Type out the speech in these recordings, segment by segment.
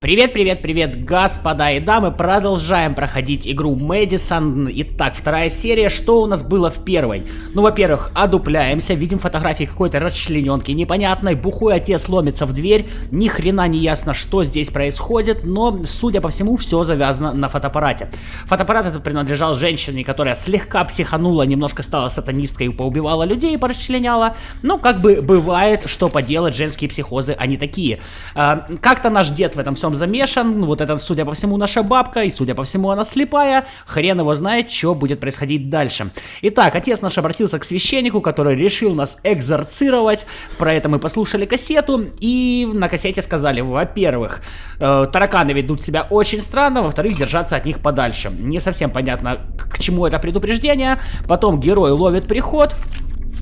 Привет, привет, привет, господа и дамы, продолжаем проходить игру Мэдисон. Итак, вторая серия, что у нас было в первой? Ну, во-первых, одупляемся, видим фотографии какой-то расчлененки непонятной, бухой отец ломится в дверь, ни хрена не ясно, что здесь происходит, но, судя по всему, все завязано на фотоаппарате. Фотоаппарат этот принадлежал женщине, которая слегка психанула, немножко стала сатанисткой и поубивала людей и порасчленяла. Ну, как бы бывает, что поделать, женские психозы, они такие. Как-то наш дед в этом всем замешан, вот это, судя по всему, наша бабка, и, судя по всему, она слепая, хрен его знает, что будет происходить дальше. Итак, отец наш обратился к священнику, который решил нас экзорцировать, про это мы послушали кассету, и на кассете сказали, во-первых, тараканы ведут себя очень странно, во-вторых, держаться от них подальше. Не совсем понятно, к чему это предупреждение, потом герой ловит приход,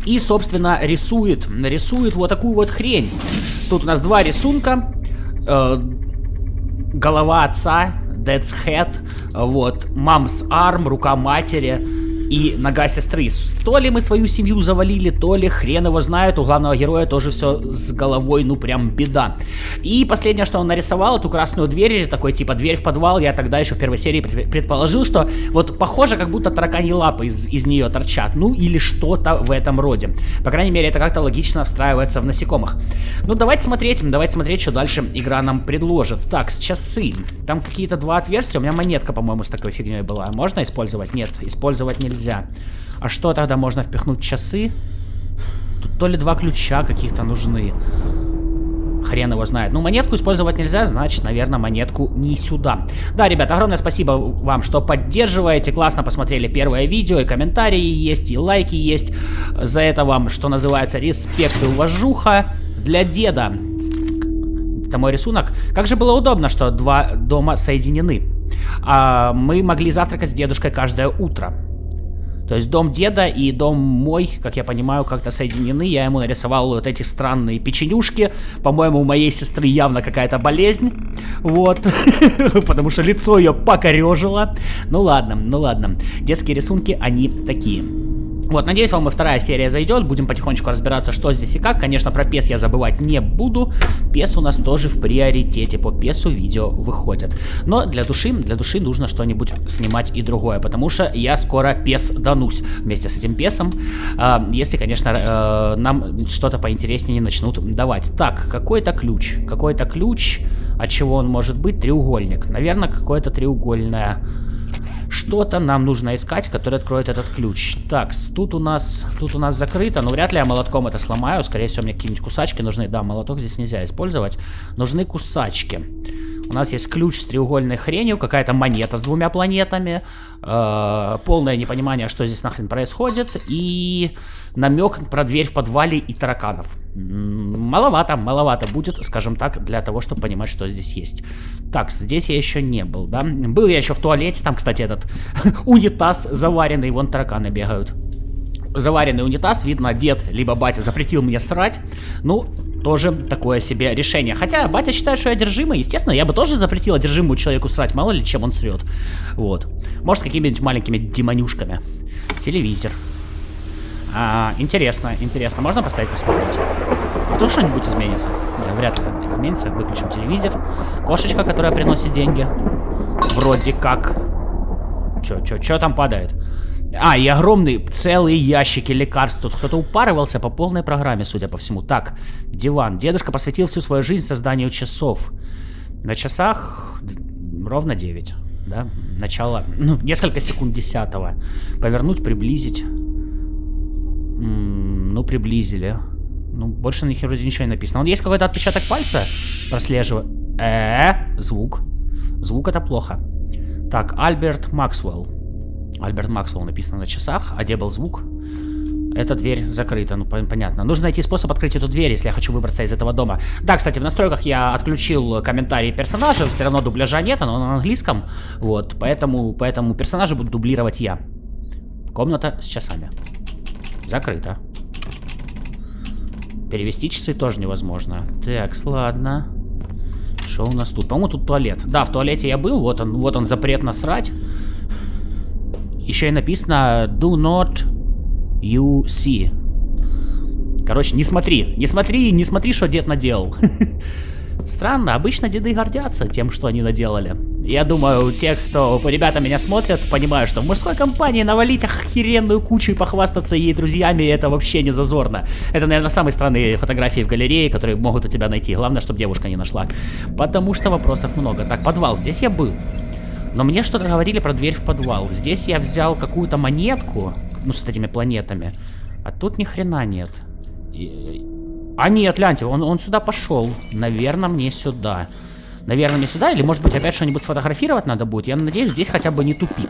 и, собственно, рисует вот такую вот хрень. Тут у нас два рисунка. Голова отца, Dead's Head, вот, Mom's Arm, рука матери и нога сестры. То ли мы свою семью завалили, то ли хрен его знает, у главного героя тоже все с головой, ну прям беда. И последнее, что он нарисовал, эту красную дверь, такой типа дверь в подвал, я тогда еще в первой серии предположил, что вот похоже, как будто тараканьи лапы из нее торчат, ну или что-то в этом роде. По крайней мере, это как-то логично встраивается в насекомых. Ну давайте смотреть, что дальше игра нам предложит. Так, часы. Там какие-то два отверстия, у меня монетка, по-моему, с такой фигней была. Можно использовать? Нет, использовать нельзя. А что тогда можно впихнуть в часы? Тут то ли два ключа каких-то нужны. Хрен его знает. Ну, монетку использовать нельзя, значит, наверное, монетку не сюда. Да, ребята, огромное спасибо вам, что поддерживаете. Классно посмотрели первое видео, и комментарии есть, и лайки есть. За это вам, что называется, респект и уважуха. Для деда. Это мой рисунок. Как же было удобно, что два дома соединены. Мы могли завтракать с дедушкой каждое утро. То есть дом деда и дом мой, как я понимаю, как-то соединены. Я ему нарисовал вот эти странные печенюшки. По-моему, у моей сестры явно какая-то болезнь. Вот. Потому что лицо ее покорежило. Ну ладно. Детские рисунки, они такие. Вот, надеюсь, вам и вторая серия зайдет. Будем потихонечку разбираться, что здесь и как. Конечно, про PES я забывать не буду. PES у нас тоже в приоритете. По PES видео выходят. Но для души нужно что-нибудь снимать и другое. Потому что я скоро PES данусь вместе с этим PES. Если, конечно, нам что-то поинтереснее не начнут давать. Так, какой-то ключ. От чего он может быть? Треугольник. Наверное, какое-то треугольное. Что-то нам нужно искать, которое откроет этот ключ. Так, тут у нас закрыто, но вряд ли я молотком это сломаю. Скорее всего, мне какие-нибудь кусачки нужны. Да, молоток здесь нельзя использовать. Нужны кусачки. У нас есть ключ с треугольной хренью, какая-то монета с двумя планетами, полное непонимание, что здесь нахрен происходит, и намек про дверь в подвале и тараканов. Маловато будет, скажем так, для того, чтобы понимать, что здесь есть. Так, здесь я еще не был, да? Был я еще в туалете, там, кстати, этот унитаз заваренный, вон тараканы бегают. Заваренный унитаз, видно, дед либо батя запретил мне срать. Ну, тоже такое себе решение. Хотя батя считает, что я одержимый. Естественно, я бы тоже запретил одержимому человеку срать. Мало ли, чем он срет. Вот. Может, какими-нибудь маленькими демонюшками. Телевизор. Интересно. Можно поставить посмотреть? Вдруг что-нибудь изменится? Нет, вряд ли изменится. Выключим телевизор. Кошечка, которая приносит деньги. Вроде как. Чё там падает? И огромные целые ящики лекарств. Тут кто-то упарывался по полной программе, судя по всему. Так, диван. Дедушка посвятил всю свою жизнь созданию часов. На часах ровно 9. Да? Начало, несколько секунд 10-го. Повернуть, приблизить. Приблизили. Больше на них вроде ничего не написано. Есть какой-то отпечаток пальца? Прослеживаю. Звук. Звук это плохо. Так, Альберт Максвелл написано на часах, а где был звук? Эта дверь закрыта, понятно. Нужно найти способ открыть эту дверь, если я хочу выбраться из этого дома. Да, кстати, в настройках я отключил комментарии персонажа, все равно дубляжа нет, но на английском. Вот, поэтому персонажа буду дублировать я. Комната с часами. Закрыта. Перевести часы тоже невозможно. Так, ладно. Что у нас тут? По-моему, тут туалет. Да, в туалете я был, вот он запрет насрать. Еще и написано Do not you see. Короче, не смотри, что дед наделал. Странно, обычно деды гордятся тем, что они наделали. Я думаю, те, кто ребята меня смотрят, понимают, что в мужской компании навалить охеренную кучу и похвастаться ей друзьями, это вообще не зазорно. Это, наверное, самые странные фотографии в галерее, которые могут у тебя найти. Главное, чтобы девушка не нашла. Потому что вопросов много. Так, подвал. Здесь я был. Но мне что-то говорили про дверь в подвал. Здесь я взял какую-то монетку, ну, с этими планетами. А тут ни хрена нет. А нет, гляньте, он сюда пошел. Наверное, мне сюда. Наверное, мне сюда, или может быть опять что-нибудь сфотографировать надо будет. Я надеюсь, здесь хотя бы не тупик.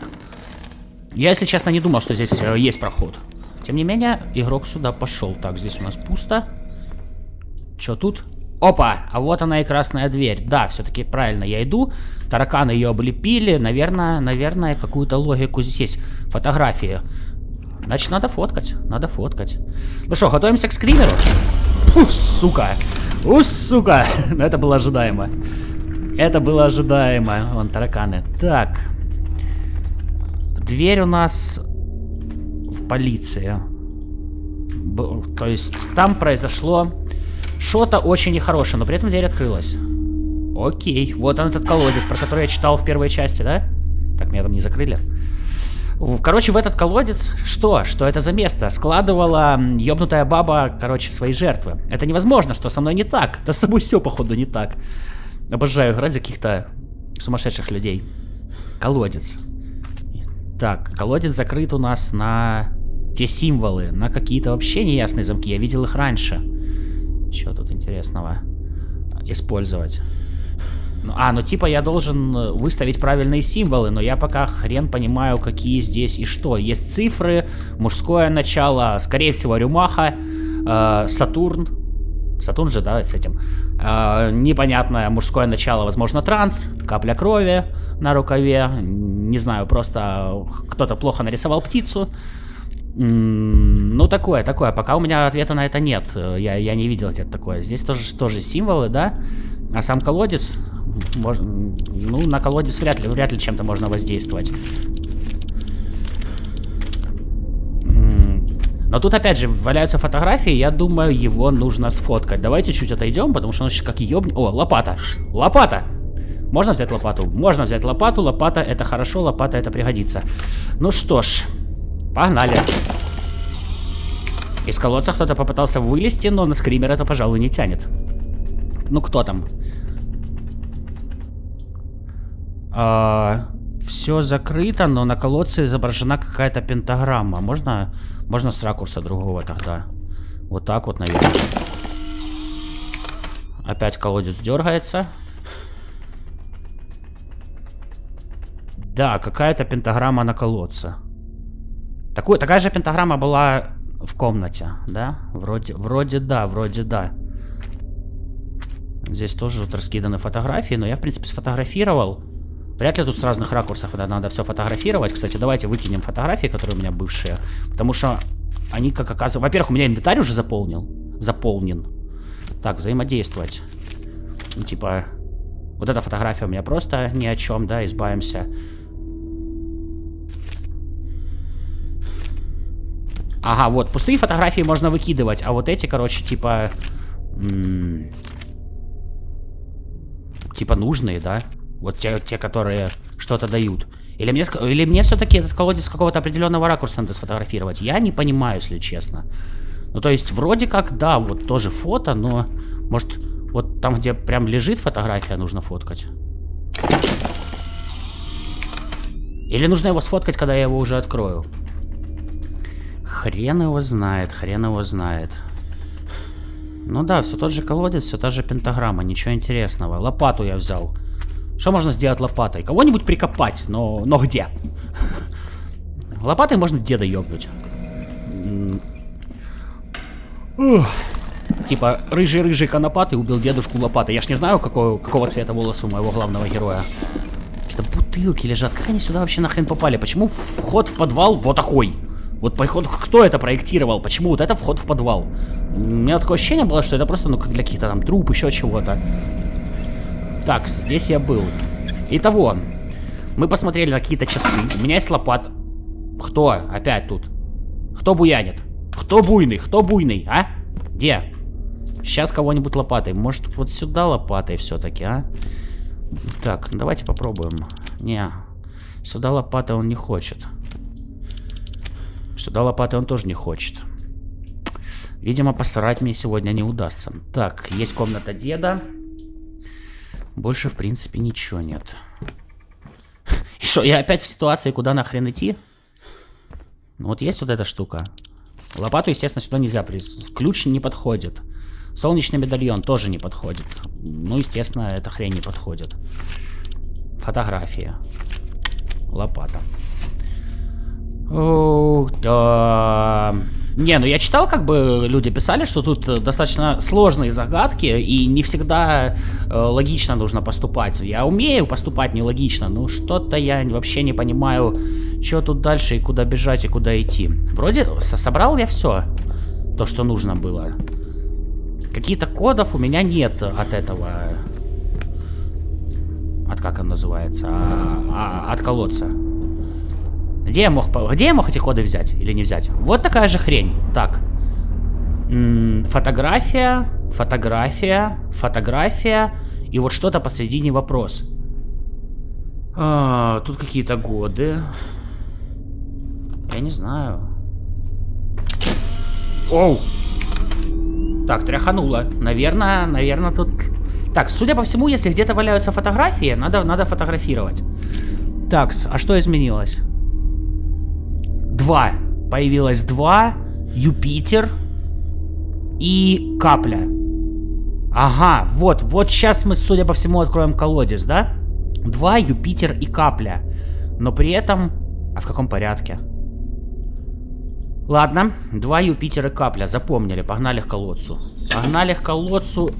Я, если честно, не думал, что здесь есть проход. Тем не менее, игрок сюда пошел. Так, здесь у нас пусто. Что тут? Опа, а вот она и красная дверь. Да, все-таки правильно я иду. Тараканы ее облепили. Наверное, какую-то логику здесь есть. Фотографии. Значит, надо фоткать. Надо фоткать. Ну что, готовимся к скримеру? Сука. Сука. Но это было ожидаемо. Это было ожидаемо. Вон тараканы. Так. Дверь у нас в полиции. То есть там произошло что-то очень нехорошее, но при этом дверь открылась. Окей. Вот он, этот колодец, про который я читал в первой части, да? Так, меня там не закрыли. Короче, в этот колодец что? Что это за место? Складывала ёбнутая баба, короче, свои жертвы. Это невозможно, что со мной не так. Да с тобой все, походу, не так. Обожаю играть за каких-то сумасшедших людей. Колодец. Так, колодец закрыт у нас на те символы, на какие-то вообще неясные замки. Я видел их раньше. Что тут интересного использовать? Ну типа я должен выставить правильные символы, но я пока хрен понимаю, какие здесь и что. Есть цифры, мужское начало, скорее всего, рюмаха, Сатурн. Сатурн же, да, с этим. Непонятное мужское начало, возможно, транс, капля крови на рукаве. Не знаю, просто кто-то плохо нарисовал птицу. Ну, такое. Пока у меня ответа на это нет. Я не видел где-то такое. Здесь тоже символы, да? А сам колодец... Ну, на колодец вряд ли чем-то можно воздействовать. Но тут, опять же, валяются фотографии. Я думаю, его нужно сфоткать. Давайте чуть отойдем, потому что он сейчас как ёбнет... О, лопата! Лопата! Можно взять лопату? Можно взять лопату. Лопата — это хорошо, лопата — это пригодится. Ну что ж... Погнали. Из колодца кто-то попытался вылезти, но на скример это, пожалуй, не тянет. Ну, кто там? Все закрыто, но на колодце изображена какая-то пентаграмма. Можно с ракурса другого тогда? Вот так вот, наверное. Опять колодец дергается. Да, какая-то пентаграмма на колодце. Такая же пентаграмма была в комнате, да? Вроде да. Здесь тоже вот раскиданы фотографии, но я, в принципе, сфотографировал. Вряд ли тут с разных ракурсов надо все фотографировать. Кстати, давайте выкинем фотографии, которые у меня бывшие. Потому что они, как оказывается... Во-первых, у меня инвентарь уже заполнен. Так, взаимодействовать. Ну, типа... Вот эта фотография у меня просто ни о чем, да, избавимся. Ага, вот, пустые фотографии можно выкидывать, а вот эти, короче, типа... Типа нужные, да? Вот те, которые что-то дают. Или мне все-таки этот колодец с какого-то определенного ракурса надо сфотографировать? Я не понимаю, если честно. Ну, то есть, вроде как, да, вот тоже фото, но... Может, вот там, где прям лежит фотография, нужно фоткать? Или нужно его сфоткать, когда я его уже открою? Хрен его знает. Ну да, все тот же колодец, все та же пентаграмма, ничего интересного. Лопату я взял. Что можно сделать лопатой? Кого-нибудь прикопать, но где? Лопатой можно деда ёбнуть. Типа, рыжий конопатый убил дедушку лопатой. Я ж не знаю, какого цвета волосы у моего главного героя. Какие-то бутылки лежат. Как они сюда вообще нахрен попали? Почему вход в подвал вот такой? Вот кто это проектировал? Почему вот это вход в подвал? У меня такое ощущение было, что это просто, ну, для каких-то там труб, еще чего-то. Так, здесь я был. Итого, мы посмотрели на какие-то часы. У меня есть лопата. Кто опять тут? Кто буянит? Кто буйный, а? Где? Сейчас кого-нибудь лопатой. Может, вот сюда лопатой все-таки, а? Так, давайте попробуем. Не, сюда лопатой он не хочет. Сюда лопатой он тоже не хочет. Видимо, посрать мне сегодня не удастся. Так, есть комната деда. Больше, в принципе, ничего нет. И что, я опять в ситуации, куда нахрен идти? Ну вот есть вот эта штука. Лопату, естественно, сюда нельзя. Ключ не подходит. Солнечный медальон тоже не подходит. Ну, естественно, эта хрень не подходит. Фотография. Лопата. Ух, да. Не, ну я читал, как бы люди писали, что тут достаточно сложные загадки, и не всегда логично нужно поступать. Я умею поступать нелогично, но что-то я вообще не понимаю, что тут дальше, и куда бежать, и куда идти. Вроде собрал я все, то, что нужно было. Каких-то кодов у меня нет от этого. От как он называется? От колодца. Где я мог эти коды взять или не взять? Вот такая же хрень. Так. Фотография, фотография, фотография. И вот что-то посредине вопрос. Тут какие-то годы. Я не знаю. Оу! Так, тряхануло. Наверное, тут... Так, судя по всему, если где-то валяются фотографии, надо фотографировать. Так, а что изменилось? 2. Появилось 2. Юпитер. И капля. Ага, вот сейчас мы, судя по всему, откроем колодец, да? 2, Юпитер и капля. Но при этом... А в каком порядке? Ладно, 2 Юпитер и капля. Запомнили, погнали к колодцу. Погнали к колодцу.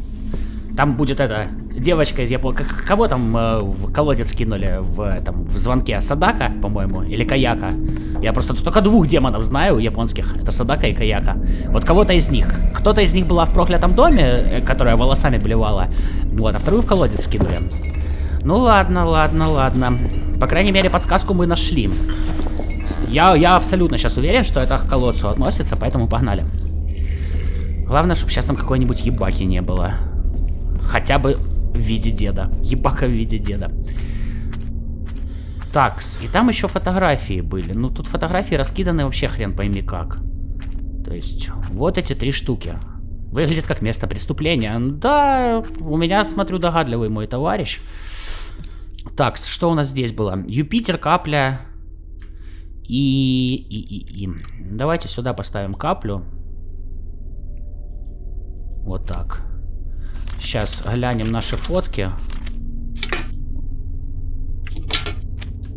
Там будет эта девочка из Японии. Кого там в колодец кинули в звонке? Садака, по-моему, или Каяка? Я просто только 2 демонов знаю японских. Это Садака и Каяка. Вот кого-то из них. Кто-то из них была в проклятом доме, которая волосами блевала. Вот, а вторую в колодец кинули. Ну ладно. По крайней мере, подсказку мы нашли. Я абсолютно сейчас уверен, что это к колодцу относится, поэтому погнали. Главное, чтобы сейчас там какой-нибудь ебаки не было. Хотя бы в виде деда. Ебака в виде деда. Такс, и там еще фотографии были. Ну, тут фотографии раскиданы вообще хрен пойми как. То есть, вот эти 3 штуки. Выглядит как место преступления. Да, у меня, смотрю, догадливый мой товарищ. Такс, что у нас здесь было? Юпитер, капля... И... Давайте сюда поставим каплю. Вот так. Сейчас глянем наши фотки.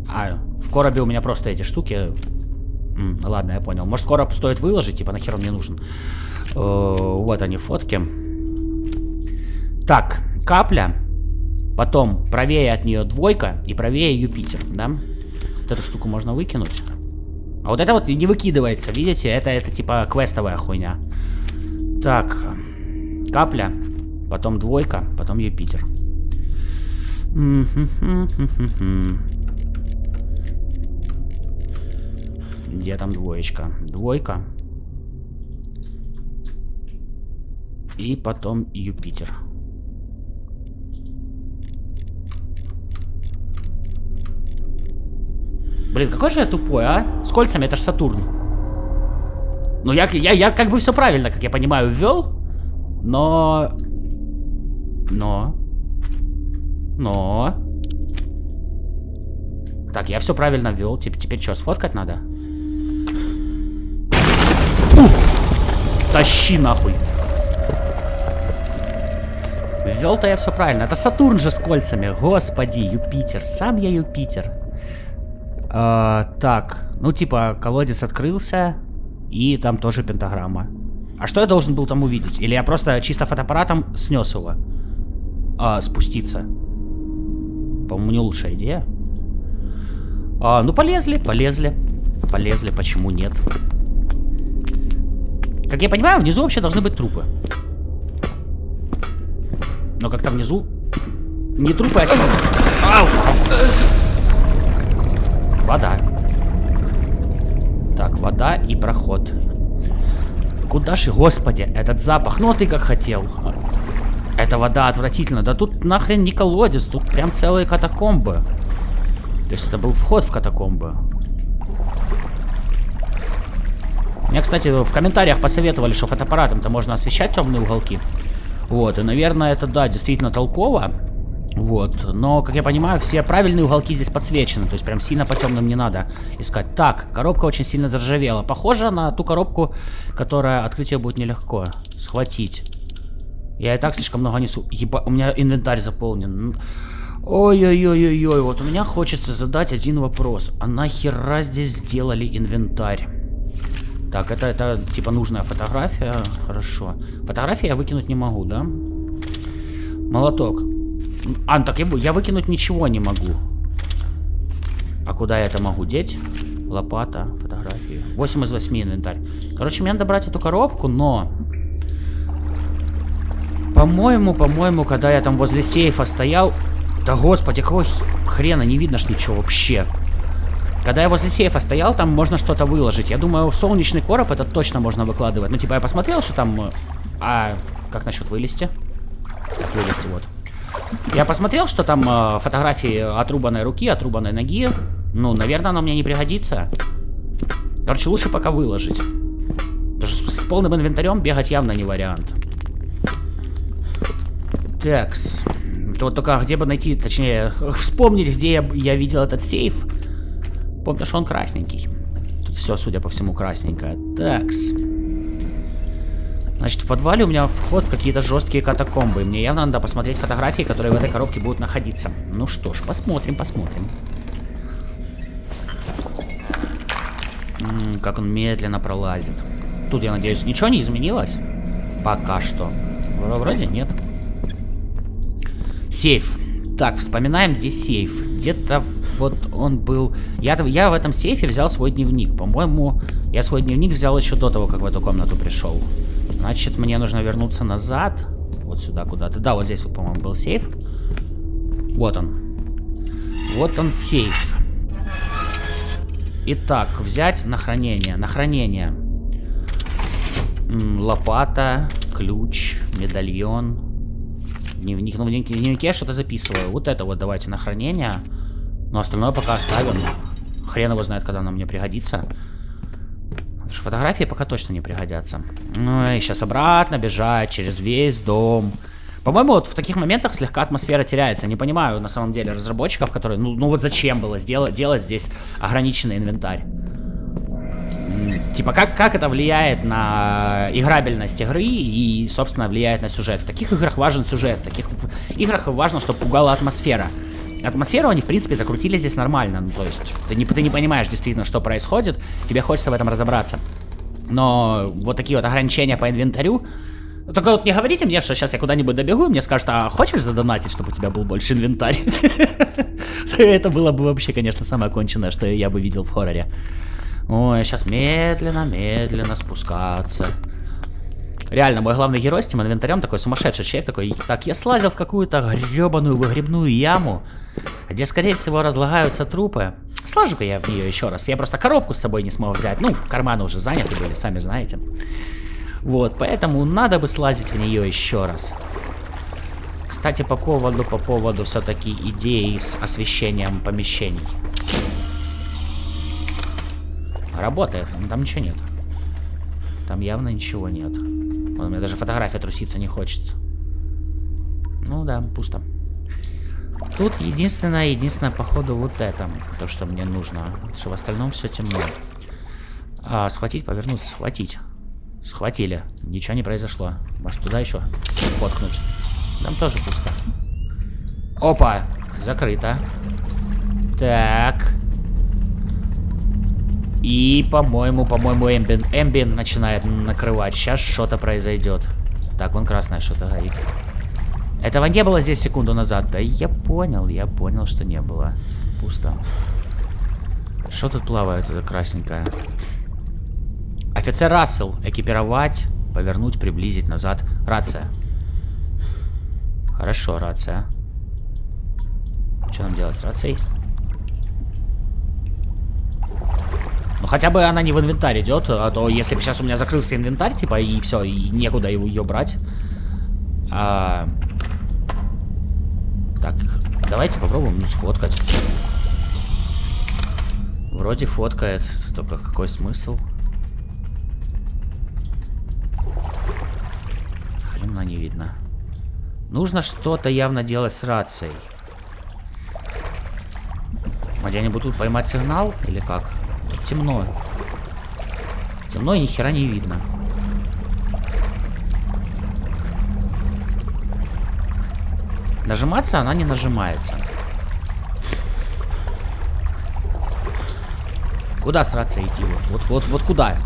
В коробе у меня просто эти штуки. Ладно, я понял. Может, короб стоит выложить, типа нахер он мне нужен. Вот они, фотки. Так, капля. Потом правее от нее 2 и правее Юпитер, да? Вот эту штуку можно выкинуть. А вот это вот не выкидывается, видите? Это типа квестовая хуйня. Так, капля. Потом 2, потом Юпитер. Где там 2? 2. И потом Юпитер. Блин, какой же я тупой, а? С кольцами, это ж Сатурн. Ну, я как бы все правильно, как я понимаю, ввел. Но... Так, я все правильно ввел. Теперь что, сфоткать надо? Тащи нахуй. Ввел-то я все правильно. Это Сатурн же с кольцами. Господи, Юпитер. Сам я Юпитер. Так, ну типа колодец открылся. И там тоже пентаграмма. А что я должен был там увидеть? Или я просто чисто фотоаппаратом снес его? Спуститься. По-моему, не лучшая идея. Ну, полезли. Почему нет? Как я понимаю, внизу вообще должны быть трупы. Но как-то внизу... Не трупы, а... Ау! Вода. Так, вода и проход. Куда же, господи, этот запах? Ну, а ты как хотел. Эта вода отвратительна. Да тут нахрен не колодец, тут прям целые катакомбы. То есть это был вход в катакомбы. Мне, кстати, в комментариях посоветовали, что фотоаппаратом-то можно освещать темные уголки. Вот, и, наверное, это, да, действительно толково. Вот, но, как я понимаю, все правильные уголки здесь подсвечены. То есть прям сильно по темным не надо искать. Так, коробка очень сильно заржавела. Похоже на ту коробку, которая открыть ее будет нелегко. Схватить. Я и так слишком много несу. Еба, у меня инвентарь заполнен. Ой-ой-ой-ой-ой. Вот у меня хочется задать один вопрос. А нахера здесь сделали инвентарь? Так, это типа нужная фотография. Хорошо. Фотографии я выкинуть не могу, да? Молоток. А, так я выкинуть ничего не могу. А куда я это могу деть? Лопата, фотографии. 8 из 8 инвентарь. Короче, мне надо брать эту коробку, но... По-моему, когда я там возле сейфа стоял... Да господи, какого хрена, не видно ж ничего вообще. Когда я возле сейфа стоял, там можно что-то выложить. Я думаю, солнечный короб это точно можно выкладывать. Ну, типа, я посмотрел, что там... А как насчет вылезти? Так, вылезти, вот. Я посмотрел, что там фотографии отрубанной руки, отрубанной ноги. Ну, наверное, она мне не пригодится. Короче, лучше пока выложить. Даже с полным инвентарем бегать явно не вариант. Такс. Вот только где бы найти, точнее, вспомнить, где я видел этот сейф. Помню, что он красненький. Тут все, судя по всему, красненькое. Такс. Значит, в подвале у меня вход в какие-то жесткие катакомбы. Мне явно надо посмотреть фотографии, которые в этой коробке будут находиться. Ну что ж, посмотрим. Как он медленно пролазит. Тут, я надеюсь, ничего не изменилось? Пока что. Вроде нет. Сейф. Так, вспоминаем, где сейф. Где-то вот он был... Я в этом сейфе взял свой дневник. По-моему, я свой дневник взял еще до того, как в эту комнату пришел. Значит, мне нужно вернуться назад. Вот сюда куда-то. Да, вот здесь вот, по-моему, был сейф. Вот он. Вот он, сейф. Итак, взять на хранение. На хранение. Лопата, ключ, медальон. Дневник. Ну, в дневнике я что-то записываю. Вот это вот давайте на хранение. Но остальное пока оставим. Хрен его знает, когда оно мне пригодится. Фотографии пока точно не пригодятся. Ну и сейчас обратно бежать через весь дом. По-моему, вот в таких моментах слегка атмосфера теряется. Не понимаю, на самом деле, разработчиков, которые... Ну вот зачем было делать здесь ограниченный инвентарь? Типа, как это влияет на играбельность игры и, собственно, влияет на сюжет? В таких играх важен сюжет. В таких играх важно, чтобы пугала атмосфера. Атмосферу они, в принципе, закрутили здесь нормально. Ну, то есть, ты не понимаешь действительно, что происходит. Тебе хочется в этом разобраться. Но вот такие вот ограничения по инвентарю... Только вот не говорите мне, что сейчас я куда-нибудь добегу, и мне скажут, а хочешь задонатить, чтобы у тебя был больше инвентарь? Это было бы вообще, конечно, самое конченное, что я бы видел в хорроре. Ой, сейчас медленно спускаться. Реально, мой главный герой с этим инвентарем такой сумасшедший человек, такой, так, я слазил в какую-то гребаную выгребную яму, где, скорее всего, разлагаются трупы. Сложу-ка я в нее еще раз. Я просто коробку с собой не смог взять. Ну, карманы уже заняты были, сами знаете. Вот, поэтому надо бы слазить в нее еще раз. Кстати, по поводу все-таки идеи с освещением помещений. Работает, но там ничего нет. Там явно ничего нет. Вон, у меня даже фотография труситься не хочется. Ну да, пусто. Тут единственное, походу, вот это. То, что мне нужно. Потому что в остальном все темно. Схватить, повернуться, схватить. Схватили. Ничего не произошло. Может, туда еще воткнуть. Там тоже пусто. Опа! Закрыто. Так. И, по-моему, Эмбиент начинает накрывать. Сейчас что-то произойдет. Так, вон красное что-то горит. Этого не было здесь секунду назад. Да я понял, что не было. Пусто. Что тут плавает, это красненькое? Офицер Рассел. Экипировать, повернуть, приблизить, назад. Рация. Хорошо, рация. Что нам делать с рацией? Ну хотя бы она не в инвентарь идет, а то если бы сейчас у меня закрылся инвентарь, типа, и все, и некуда ее брать. Так, давайте попробуем, ну, сфоткать. Вроде фоткает, только какой смысл? Хрена не видно. Нужно что-то явно делать с рацией. А где-нибудь тут поймать сигнал или как? Тут темно. Темно и ни хера не видно. Нажиматься она не нажимается. Куда с рацией идти? Вот куда?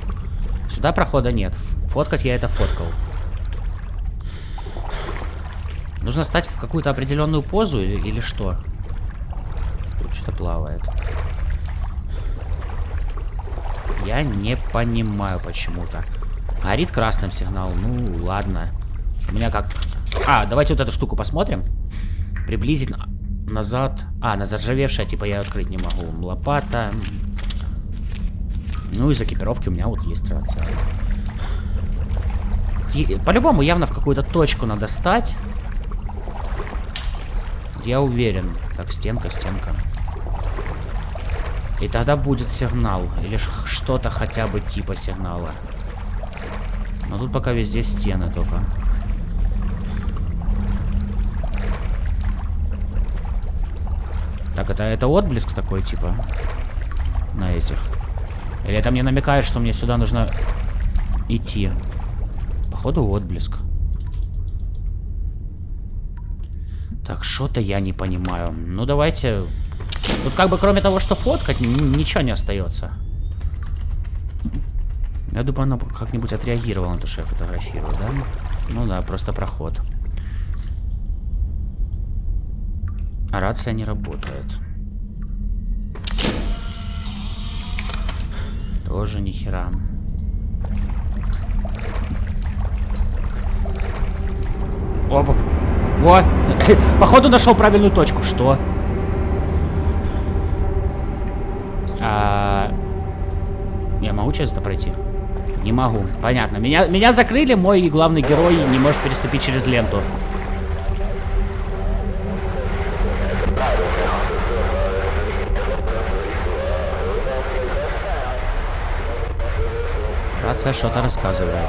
Сюда прохода нет. Фоткать я это фоткал. Нужно стать в какую-то определенную позу или что? Тут что-то плавает. Я не понимаю почему-то. Горит красным сигнал. Ну, ладно. У меня как... давайте вот эту штуку посмотрим. Приблизить назад. На заржавевшая, типа, я открыть не могу. Лопата. Ну, из экипировки у меня вот есть рация. По-любому явно в какую-то точку надо стать. Я уверен. Так, стенка. И тогда будет сигнал. Или что-то хотя бы типа сигнала. Но тут пока везде стены только. Так, это отблеск такой, типа. На этих. Или это мне намекает, что мне сюда нужно идти. Походу отблеск. Так, что-то я не понимаю. Ну, давайте... Тут как бы кроме того, что фоткать, ничего не остается. Я думаю, она как-нибудь отреагировала на то, что я фотографирую, да? Ну да, просто проход. А рация не работает. Тоже ни хера. Опа. Вот. Походу нашел правильную точку. Что? Я могу через это пройти? Не могу. Понятно. Меня закрыли, мой главный герой не может переступить через ленту. Рация что-то рассказывает.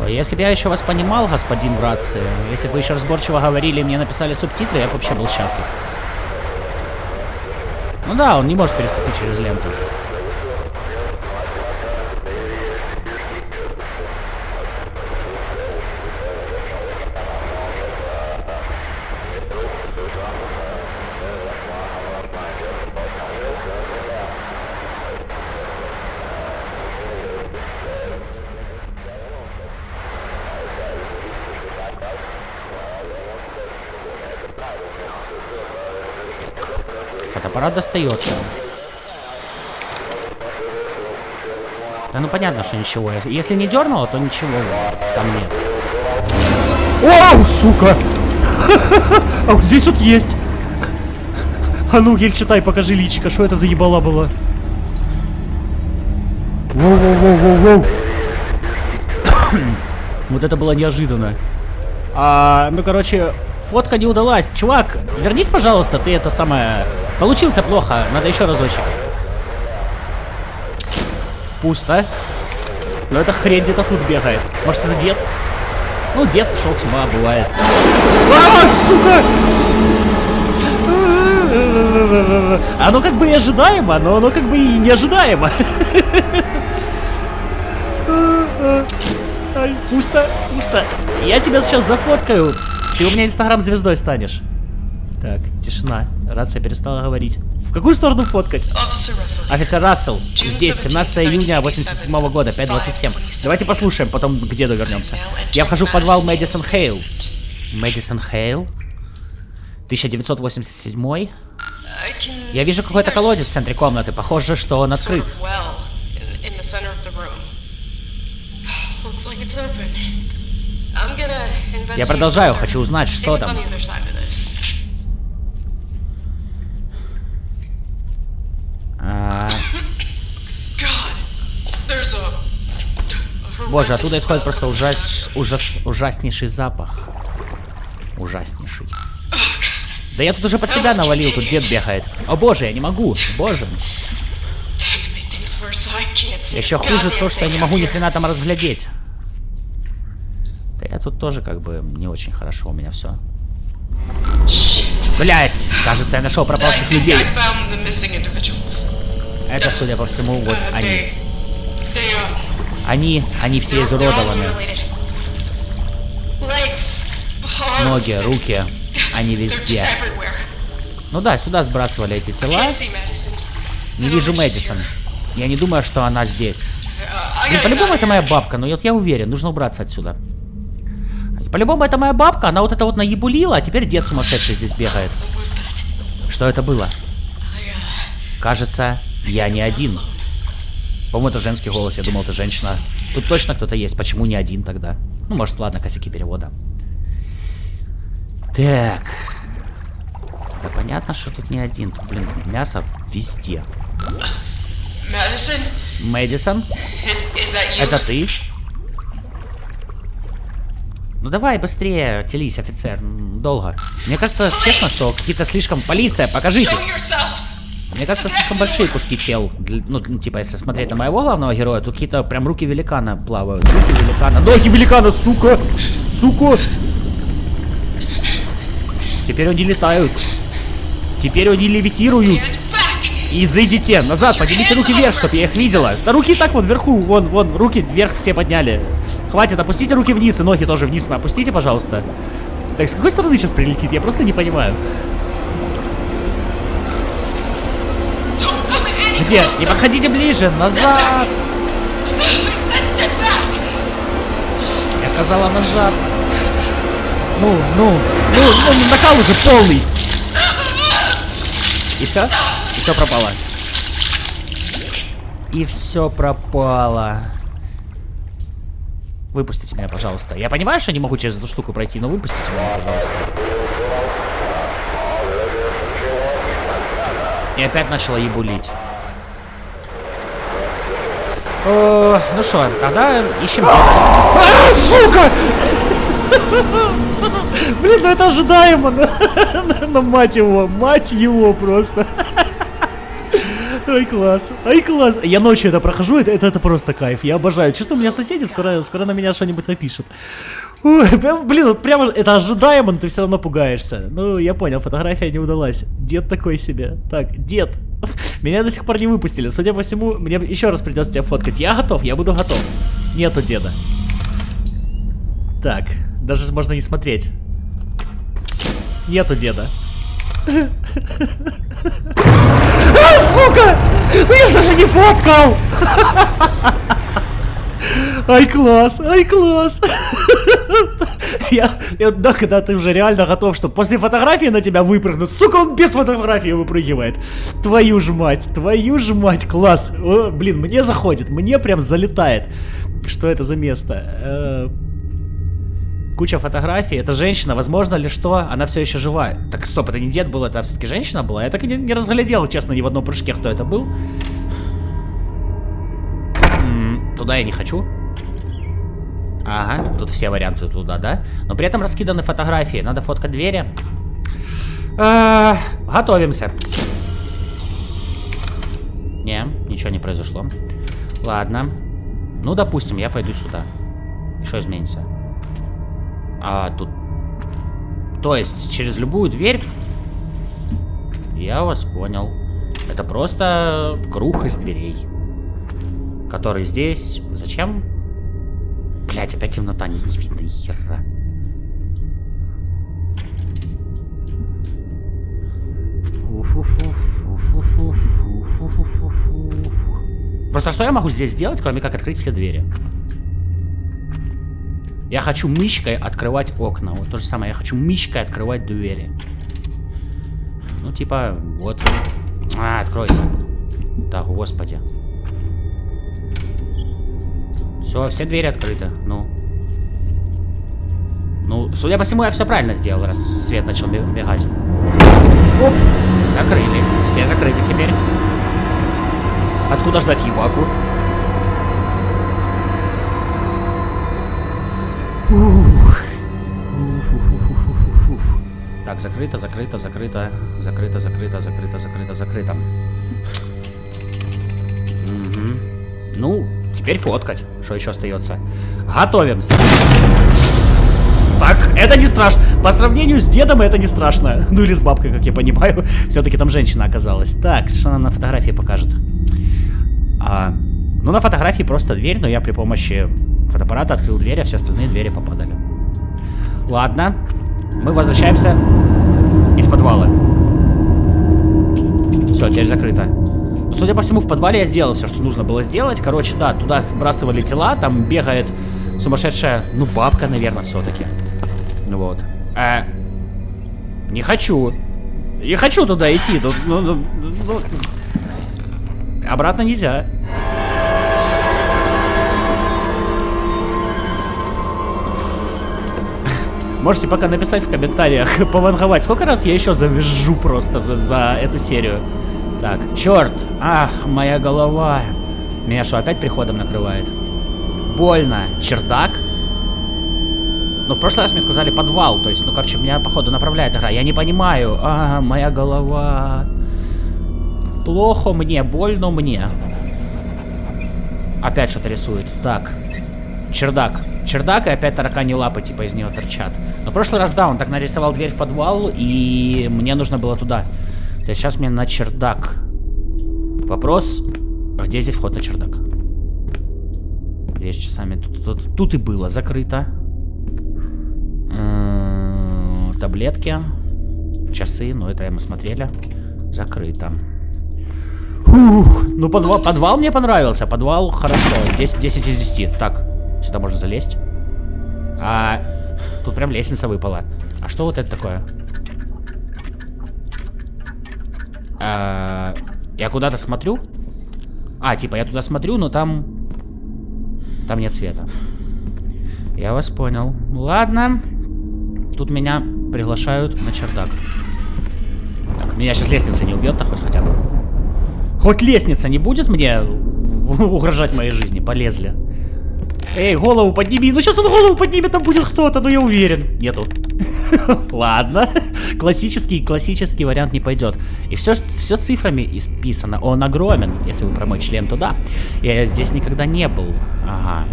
Ой, если бы я еще вас понимал, господин в рации, если бы вы еще разборчиво говорили и мне написали субтитры, я бы вообще был счастлив. Ну да, он не может переступить через ленту. Фотоаппарат достается. Да ну понятно, что ничего. Если не дернуло, то ничего там нет. Оу, сука! А вот здесь вот есть. А ну, Гель, читай, покажи личико, что это за ебала была. Воу-воу-воу-воу-воу. Вот это было неожиданно. Ну, короче, фотка не удалась. Чувак, вернись, пожалуйста, ты это самое... Получился плохо, надо еще разочек. Пусто. Но эта хрень где-то тут бегает. Может, это дед? Ну, дед сошел с ума, бывает. Сука! Оно как бы и ожидаемо, но оно как бы и неожидаемо. Ай, пусто. Я тебя сейчас зафоткаю. Ты у меня инстаграм-звездой станешь. Так, тишина. Рация перестала говорить. В какую сторону фоткать? Офицер Рассел. Здесь, 17 июня 87 года, 5:27. Давайте послушаем, потом к деду вернемся. Я вхожу в подвал Мэдисон Хейл. Мэдисон Хейл? 1987? Я вижу какой-то колодец в центре комнаты. Похоже, что он открыт. Я продолжаю, хочу узнать, что там. Боже, оттуда исходит просто ужаснейший запах. Ужаснейший. Да я тут уже под себя навалил, тут дед бегает. О боже, я не могу, боже. Еще хуже то, что я не могу ни хрена там разглядеть. Да я тут тоже как бы не очень хорошо у меня все. Блять, кажется, я нашел пропавших людей. Это, судя по всему, вот они. Они все изуродованы. Ноги, руки, они везде. Ну да, сюда сбрасывали эти тела. Не вижу Мэдисон. Я не думаю, что она здесь. Блин, по-любому это моя бабка, но я уверен, нужно убраться отсюда. По-любому это моя бабка, она вот это вот наебулила, а теперь дед сумасшедший здесь бегает. Что это было? Кажется, я не один. По-моему, это женский голос, я думал, это женщина. Тут точно кто-то есть, почему не один тогда? Ну, может, ладно, косяки перевода. Так. Да понятно, что тут не один. Тут, блин, мясо везде. Мэдисон? Это ты? Ну давай быстрее, телись, офицер. Долго. Мне кажется, честно, что какие-то слишком... Полиция, покажитесь! Мне кажется, слишком большие куски тел. Ну, типа, если смотреть на моего главного героя, тут какие-то прям руки великана плавают. Руки великана. Ноги великана, сука! Сука! Теперь они летают. Теперь они левитируют. И зайдите назад, поднимите руки вверх, чтобы я их видела. Да руки так вот вверху, вон, руки вверх все подняли. Хватит, опустите руки вниз, и ноги тоже вниз опустите, пожалуйста. Так, с какой стороны сейчас прилетит? Я просто не понимаю. Где? Не подходите ближе, назад! Я сказала назад. Ну, накал уже полный. И все? И все пропало. И все пропало. Выпустите меня, пожалуйста. Я понимаю, что не могу через эту штуку пройти, но выпустите меня, пожалуйста. И опять начала ебулить. Ну что, тогда ищем... Сука! Блин, ну это ожидаемо. Ну мать его просто. Ай, класс. Ай, класс. Я ночью это прохожу, это просто кайф. Я обожаю. Чувствую, у меня соседи скоро на меня что-нибудь напишут. Ой, блин, вот прямо это ожидаемо, но ты все равно пугаешься. Ну, я понял, фотография не удалась. Дед такой себе. Так, дед. Меня до сих пор не выпустили. Судя по всему, мне еще раз придется тебя фоткать. Я готов, я буду готов. Нету деда. Так, даже можно не смотреть. Нету деда. Сука! Ну я ж даже не фоткал! Ай, класс, ай, класс. Да, когда ты уже реально готов, что после фотографии на тебя выпрыгнут. Сука, он без фотографии выпрыгивает. Твою ж мать, класс. О, блин, мне заходит, мне прям залетает. Что это за место? Куча фотографий. Это женщина, возможно ли что? Она все еще жива. Так, стоп, это не дед был, это все-таки женщина была. Я так и не разглядел, честно, ни в одном прыжке, кто это был. Туда я не хочу. Ага, тут все варианты туда, да? Но при этом раскиданы фотографии. Надо фоткать двери. Готовимся. Не, ничего не произошло. Ладно. Ну, допустим, я пойду сюда. Что изменится? Тут... То есть, через любую дверь... Я вас понял. Это просто круг из дверей. Который здесь... Зачем? Блять, опять темнота, не видно ни хера. Просто что я могу здесь сделать, кроме как открыть все двери? Я хочу мышкой открывать окна. Вот то же самое, я хочу мышкой открывать двери. Ну, типа, вот. Откройся. Да, господи. Все двери открыты. Ну, судя по всему, я все правильно сделал, раз свет начал бегать. Оп! Закрылись. Все закрыты теперь. Откуда ждать ебаку? Так, закрыто, закрыто, закрыто, закрыто, закрыто, закрыто, закрыто, закрыто. Угу. Ну, теперь фоткать. Что еще остается? Готовимся. Так, это не страшно. По сравнению с дедом это не страшно. Ну или с бабкой, как я понимаю. Все-таки там женщина оказалась. Так, что она на фотографии покажет? Ну, на фотографии просто дверь, но я при помощи фотоаппарата открыл дверь, а все остальные двери попадали. Ладно. Мы возвращаемся из подвала. Все, теперь закрыто. Ну, судя по всему, в подвале я сделал все, что нужно было сделать. Короче, да, туда сбрасывали тела, там бегает сумасшедшая, ну, бабка, наверное, все-таки. Ну вот. Не хочу. Не хочу туда идти. Тут, ну, обратно нельзя. Можете пока написать в комментариях, пованговать. Сколько раз я еще завяжу просто за эту серию. Так, черт. Ах, моя голова. Меня что, опять приходом накрывает? Больно. Чердак? Ну, в прошлый раз мне сказали подвал. То есть, ну, короче, меня, походу, направляет игра. Я не понимаю. А, моя голова. Плохо мне, больно мне. Опять что-то рисует. Так. Чердак. Чердак, и опять таракани лапы, типа, из него торчат. Но в прошлый раз, да, он так нарисовал дверь в подвал, и мне нужно было туда. То есть сейчас мне на чердак. Вопрос, где здесь вход на чердак? Дверь с часами. Тут и было закрыто. Таблетки. Часы, ну это мы смотрели. Закрыто. Фух, ну подвал мне понравился. Подвал хорошо. 10 из 10. Так, сюда можно залезть. Тут прям лестница выпала. А что вот это такое? Я куда-то смотрю. Типа я туда смотрю, но там нет света. Я вас понял. Ладно. Тут меня приглашают на чердак. Так, меня сейчас лестница не убьет-то хоть хотя бы. Хоть лестница не будет мне угрожать моей жизни. Полезли. Эй, голову подними. Ну сейчас он голову поднимет, там будет кто-то, но я уверен. Нету. Ладно. Классический вариант не пойдет. И все цифрами исписано. Он огромен. Если вы про мой член, то да. Я здесь никогда не был. Ага.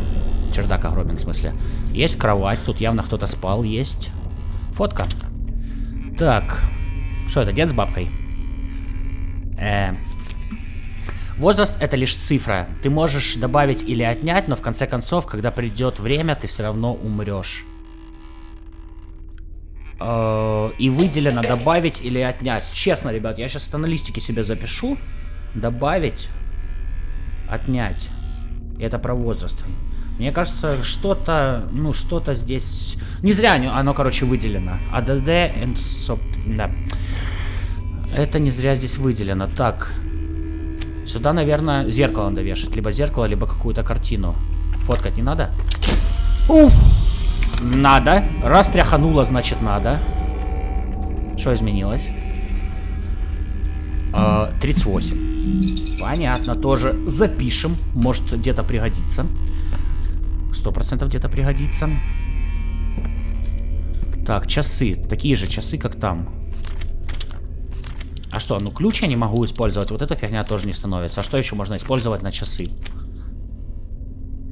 Чердак огромен, в смысле. Есть кровать. Тут явно кто-то спал. Есть фотка. Так. Что это, дед с бабкой? Возраст — это лишь цифра. Ты можешь добавить или отнять, но в конце концов, когда придет время, ты все равно умрешь. И выделено добавить или отнять. Честно, ребят, я сейчас на листике себе запишу. Добавить, отнять. Это про возраст. Мне кажется, что-то, ну, что-то здесь... Не зря оно, короче, выделено. АДД and SOP. Да. Это не зря здесь выделено. Так. Сюда, наверное, зеркало надо вешать. Либо зеркало, либо какую-то картину. Фоткать не надо? Уф. Надо. Раз тряхануло, значит надо. Что изменилось? 38. Понятно, тоже запишем. Может, где-то пригодится. 100% где-то пригодится. Так, часы. Такие же часы, как там. А что, ну ключ я не могу использовать. Вот эта фигня тоже не становится. А что еще можно использовать на часы?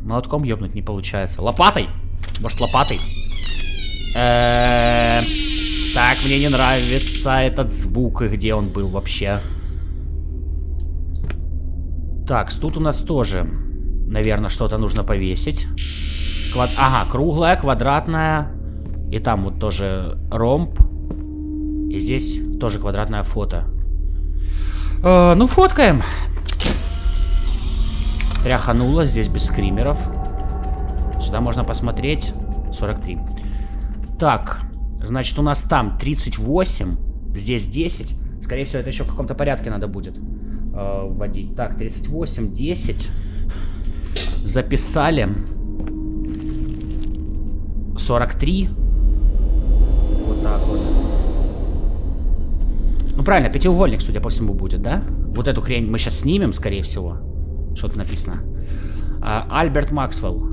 Молотком ёбнуть не получается. Лопатой? Может, лопатой? Так, мне не нравится этот звук. И где он был вообще? Так, тут у нас тоже, наверное, что-то нужно повесить. Ага, круглая, квадратная. И там вот тоже ромб. И здесь тоже квадратное фото. Ну, фоткаем. Тряхануло, здесь без скримеров. Сюда можно посмотреть. 43. Так, значит, у нас там 38. Здесь 10. Скорее всего, это еще в каком-то порядке надо будет вводить. Так, 38, 10. Записали. 43. Вот так вот. Ну правильно, пятиугольник, судя по всему, будет, да? Вот эту хрень мы сейчас снимем, скорее всего. Что-то написано. Альберт Максвелл.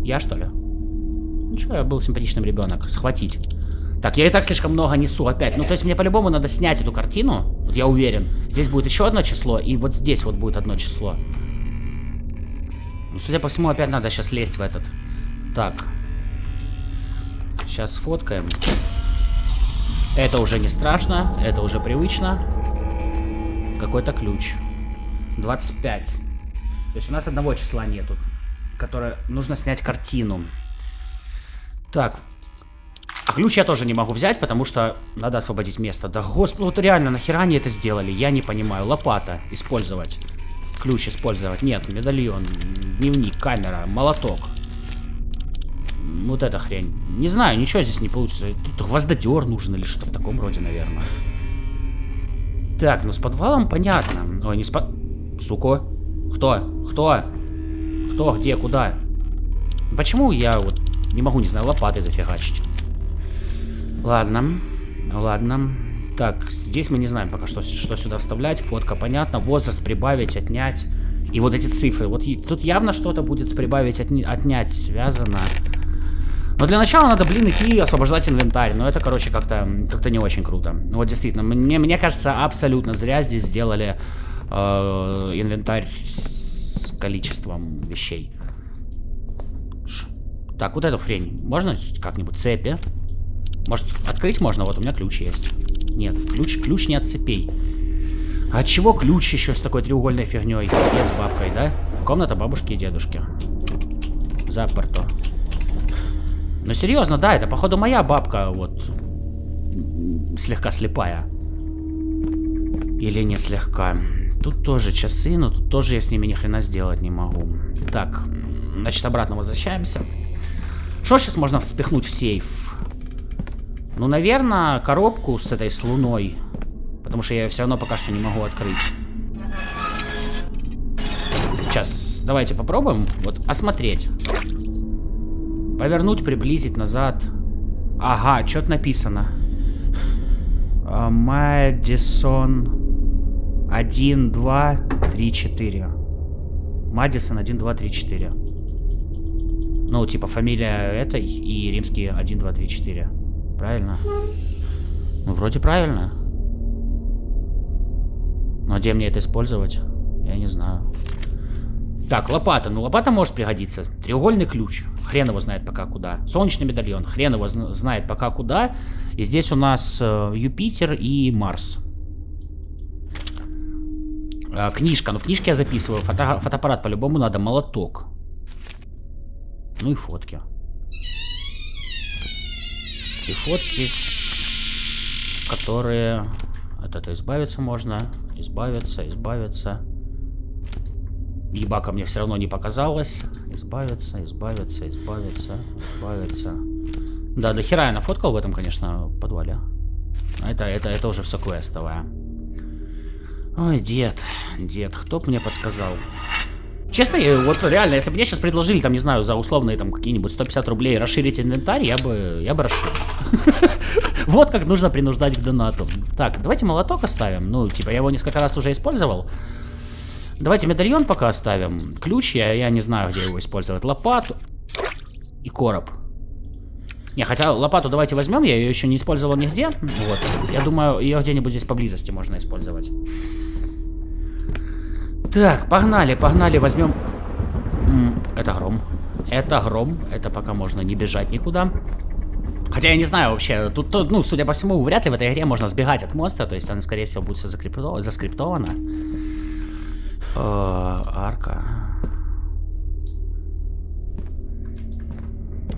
Я, что ли? Ну что, я был симпатичным ребенок. Схватить. Так, я и так слишком много несу опять. Ну, то есть мне по-любому надо снять эту картину. Вот я уверен. Здесь будет еще одно число, и вот здесь вот будет одно число. Ну, судя по всему, опять надо сейчас лезть в этот. Так. Сейчас сфоткаем. Это уже не страшно, это уже привычно. Какой-то ключ. 25. То есть у нас одного числа нету, которое нужно снять картину. Так. А ключ я тоже не могу взять, потому что надо освободить место. Да господи, вот реально, нахера они это сделали? Я не понимаю. Лопата использовать. Ключ использовать. Нет, медальон, дневник, камера, молоток. Вот эта хрень. Не знаю, ничего здесь не получится. Тут гвоздодер нужен или что-то в таком роде, наверное. Так, ну с подвалом понятно. Ой, не с под... Сука. Кто? Кто? Кто? Где? Куда? Почему я вот не могу, не знаю, лопатой зафигачить? Ладно. Ладно. Так, здесь мы не знаем пока, что сюда вставлять. Фотка, понятно. Возраст прибавить, отнять. И вот эти цифры. Вот тут явно что-то будет с прибавить, отнять связано. Но для начала надо, блин, идти освобождать инвентарь. Но это, короче, как-то не очень круто. Вот действительно, мне кажется, абсолютно зря здесь сделали инвентарь с количеством вещей. Так, вот эту хрень. Можно как-нибудь? Цепи. Может, открыть можно? Вот у меня ключ есть. Нет, ключ не от цепей. А от чего ключ еще с такой треугольной фигней? Дед с бабкой, да? Комната бабушки и дедушки. Заперто. Ну серьезно, да, это походу моя бабка, вот. Слегка слепая. Или не слегка. Тут тоже часы, но тут тоже я с ними ни хрена сделать не могу. Так, значит, обратно возвращаемся. Что сейчас можно вспихнуть в сейф? Ну, наверное, коробку с этой с луной. Потому что я ее все равно пока что не могу открыть. Сейчас, давайте попробуем. Вот, осмотреть. Повернуть, приблизить, назад. Ага, что-то написано. Мэдисон 1, 2, 3, 4. Мэдисон 1, 2, 3, 4. Ну, типа фамилия этой и римские 1, 2, 3, 4. Правильно? Ну, вроде правильно. Но где мне это использовать? Я не знаю. Так, лопата. Ну, лопата может пригодиться. Треугольный ключ. Хрен его знает пока куда. Солнечный медальон. Хрен его знает пока куда. И здесь у нас Юпитер и Марс. Книжка. Ну, в книжке я записываю. Фотоаппарат по-любому надо. Молоток. Ну и фотки. И фотки, которые... От этого избавиться можно. Избавиться. Ебака мне все равно не показалось. Избавиться. Да, до хера я нафоткал в этом, конечно, подвале. Это уже все квестовое. Ой, дед, кто б мне подсказал? Честно, вот реально, если бы мне сейчас предложили, там, не знаю, за условные там какие-нибудь 150 рублей расширить инвентарь, я бы расширил. Вот как нужно принуждать к донату. Так, давайте молоток оставим. Ну, типа, я его несколько раз уже использовал. Давайте медальон пока оставим. Ключ, я не знаю, где его использовать. Лопату и короб. Не, хотя лопату давайте возьмем, я ее еще не использовал нигде. Вот. Я думаю, ее где-нибудь здесь поблизости можно использовать. Так, погнали, возьмем... Это гром. Это пока можно не бежать никуда. Хотя я не знаю вообще, тут, ну, судя по всему, вряд ли в этой игре можно сбегать от монстра, то есть она, скорее всего, будет все заскриптовано. Арка.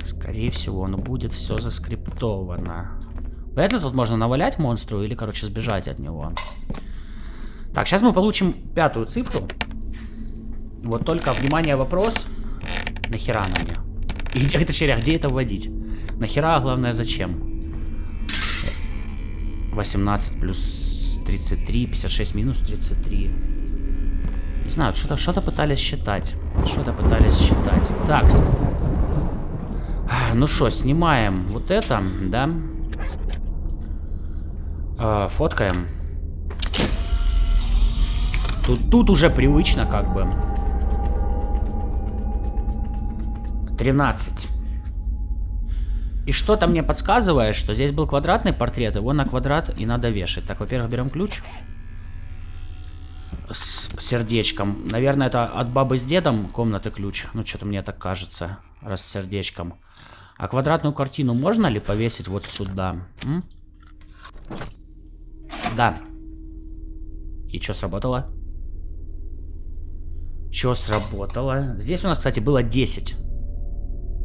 Скорее всего, оно будет все заскриптовано. Вряд ли тут можно навалять монстру или, короче, сбежать от него. Так, сейчас мы получим 5-ю цифру. Вот только, внимание, вопрос. Нахера она мне? Точнее, где это вводить? Нахера, а главное, зачем? 18 плюс 33, 56 минус 33. Не знаю, что-то пытались считать. Так. Ну что, снимаем вот это, да? Фоткаем. Тут уже привычно, как бы. 13. И что-то мне подсказывает, что здесь был квадратный портрет, его на квадрат и надо вешать. Так, во-первых, берем ключ. С сердечком. Наверное, это от бабы с дедом комнаты ключ. Ну, что-то мне так кажется. Раз с сердечком. А квадратную картину можно ли повесить вот сюда? М? Да. И что сработало? Что сработало? Здесь у нас, кстати, было 10.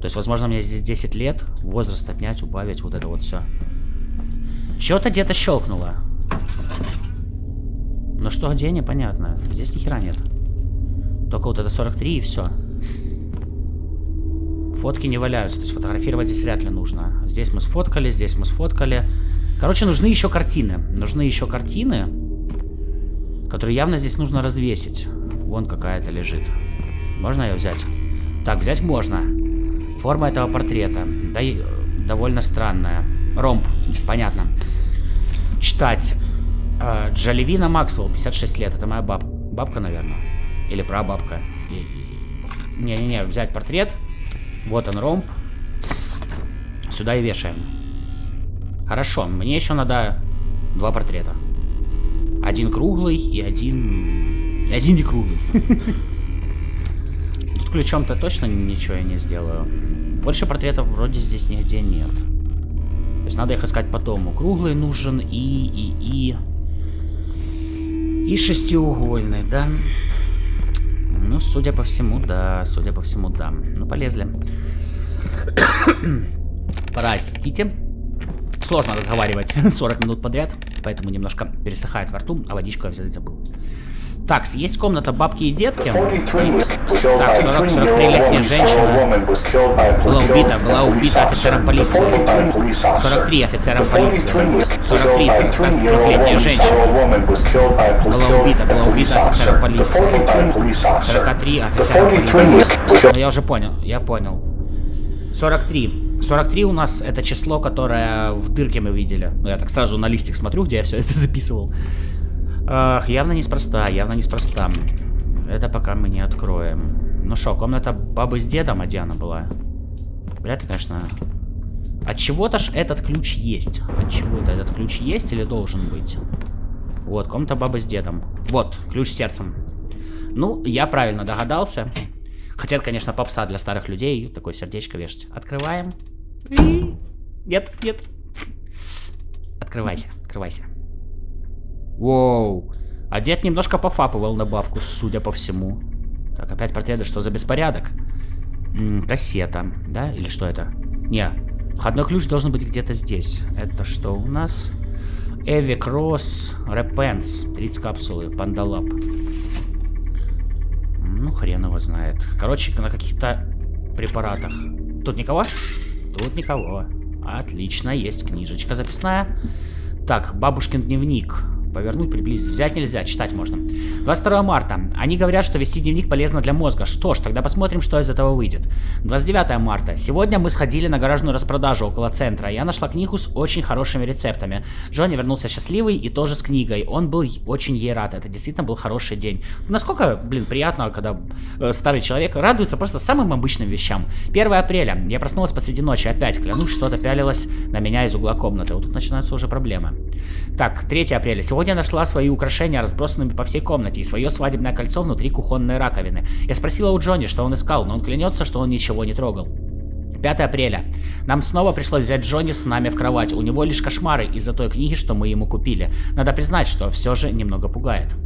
То есть, возможно, мне здесь 10 лет. Возраст отнять, убавить, вот это вот все. Что-то где-то щелкнуло. Ну что, где, непонятно. Здесь ни хера нет. Только вот это 43 и все. Фотки не валяются, то есть фотографировать здесь вряд ли нужно. Здесь мы сфоткали, здесь мы сфоткали. Короче, нужны еще картины. Нужны еще картины, которые явно здесь нужно развесить. Вон какая-то лежит. Можно ее взять? Так, взять можно. Форма этого портрета. Да и довольно странная. Ромб, понятно. Читать. Джоливина Максвелл, 56 лет. Это моя бабка, наверное. Или прабабка. Не-не-не, взять портрет. Вот он, ромб. Сюда и вешаем. Хорошо, мне еще надо 2 портрета. Один круглый и один... Один не круглый. Тут ключом-то точно ничего я не сделаю. Больше портретов вроде здесь нигде нет. То есть надо их искать по дому. Круглый нужен и шестиугольный, да? Ну, судя по всему, да. Судя по всему, да. Ну, полезли. Простите. Сложно разговаривать 40 минут подряд, поэтому немножко пересыхает во рту, а водичку я взять забыл. Так, есть комната бабки и детки. Так, 43-летняя женщина была убита офицером полиции. 43 офицером полиции. 43 43-летняя женщина была убита офицером полиции. 43 офицером полиции. Ну, я уже понял, я понял. 43. 43 у нас это число, которое в дырке мы видели. Ну, я так сразу на листик смотрю, где я все это записывал. Ах, явно неспроста, явно неспроста. Это пока мы не откроем. Ну что, комната бабы с дедом, а где она была? Вряд ли, конечно. От чего-то ж этот ключ есть. От чего-то этот ключ есть или должен быть? Вот, комната бабы с дедом. Вот, ключ с сердцем. Ну, я правильно догадался. Хотя это, конечно, попса для старых людей. Такое сердечко вешать. Открываем. Нет, нет. Открывайся, открывайся. Воу. А дед немножко пофапывал на бабку, судя по всему. Так, опять портреты, что за беспорядок? Кассета, да? Или что это? Не, входной ключ должен быть где-то здесь. Это что у нас? Эви Кросс Репенс. 30 капсулы, Пандалап. Ну, хрен его знает. Короче, на каких-то препаратах. Тут никого? Тут никого. Отлично, есть книжечка записная. Так, бабушкин дневник. Повернуть, приблизить. Взять нельзя, читать можно. 22 марта. Они говорят, что вести дневник полезно для мозга. Что ж, тогда посмотрим, что из этого выйдет. 29 марта. Сегодня мы сходили на гаражную распродажу около центра. Я нашла книгу с очень хорошими рецептами. Джонни вернулся счастливый и тоже с книгой. Он был очень ей рад. Это действительно был хороший день. Насколько, блин, приятно, когда старый человек радуется просто самым обычным вещам. 1 апреля. Я проснулась посреди ночи. Опять, клянусь, что-то пялилось на меня из угла комнаты. Вот тут начинаются уже проблемы. Так, 3 апреля. Сегодня я нашла свои украшения, разбросанными по всей комнате, и свое свадебное кольцо внутри кухонной раковины. Я спросила у Джонни, что он искал, но он клянется, что он ничего не трогал. 5 апреля. Нам снова пришлось взять Джонни с нами в кровать. У него лишь кошмары из-за той книги, что мы ему купили. Надо признать, что все же немного пугает.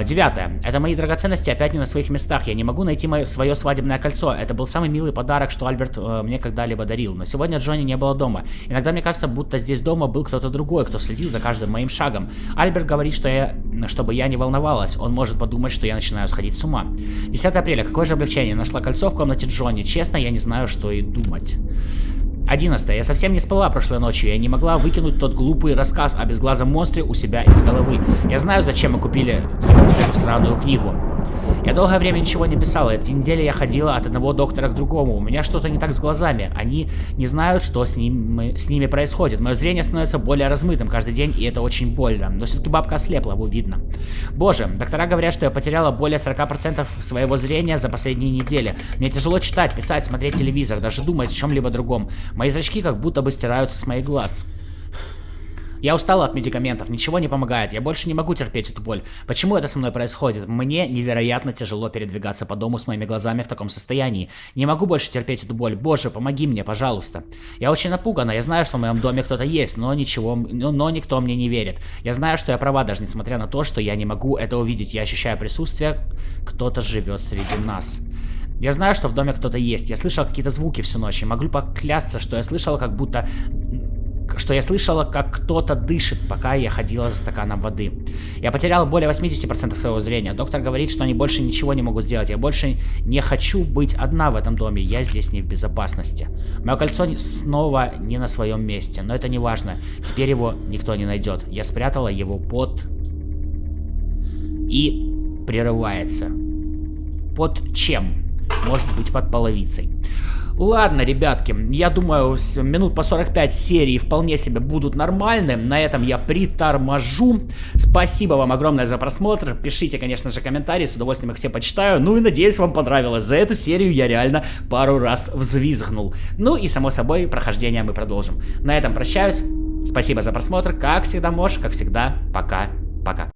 9. Это мои драгоценности опять не на своих местах. Я не могу найти свое свадебное кольцо. Это был самый милый подарок, что Альберт мне когда-либо дарил. Но сегодня Джонни не было дома. Иногда мне кажется, будто здесь дома был кто-то другой, кто следил за каждым моим шагом. Альберт говорит, чтобы я не волновалась. Он может подумать, что я начинаю сходить с ума. 10 апреля. Какое же облегчение. Нашла кольцо в комнате Джонни. Честно, я не знаю, что и думать. 11. Я совсем не спала прошлой ночью. Я не могла выкинуть тот глупый рассказ о безглазом монстре у себя из головы. Я знаю, зачем мы купили эту странную книгу. Я долгое время ничего не писала. Эти недели я ходила от одного доктора к другому. У меня что-то не так с глазами. Они не знают, что с ними происходит. Мое зрение становится более размытым каждый день, и это очень больно. Но все-таки бабка ослепла, видно. Боже, доктора говорят, что я потеряла более 40% своего зрения за последние недели. Мне тяжело читать, писать, смотреть телевизор, даже думать о чем-либо другом. Мои зрачки как будто бы стираются с моих глаз. Я устала от медикаментов, ничего не помогает, я больше не могу терпеть эту боль. Почему это со мной происходит? Мне невероятно тяжело передвигаться по дому с моими глазами в таком состоянии. Не могу больше терпеть эту боль. Боже, помоги мне, пожалуйста. Я очень напугана, я знаю, что в моем доме кто-то есть, но никто мне не верит. Я знаю, что я права, даже несмотря на то, что я не могу это увидеть. Я ощущаю присутствие, кто-то живет среди нас. Я знаю, что в доме кто-то есть. Я слышала какие-то звуки всю ночь. И могу поклясться, что я слышала, как кто-то дышит, пока я ходила за стаканом воды. Я потеряла более 80% своего зрения. Доктор говорит, что они больше ничего не могут сделать. Я больше не хочу быть одна в этом доме. Я здесь не в безопасности. Мое кольцо снова не на своем месте. Но это не важно. Теперь его никто не найдет. Я спрятала его под... И прерывается. Под чем? Может быть, под половицей. Ладно, ребятки, я думаю, минут по 45 серии вполне себе будут нормальны. На этом я приторможу. Спасибо вам огромное за просмотр. Пишите, конечно же, комментарии, с удовольствием их все почитаю. Ну и надеюсь, вам понравилось. За эту серию я реально пару раз взвизгнул. Ну и, само собой, прохождение мы продолжим. На этом прощаюсь. Спасибо за просмотр. Как всегда, как всегда, пока-пока.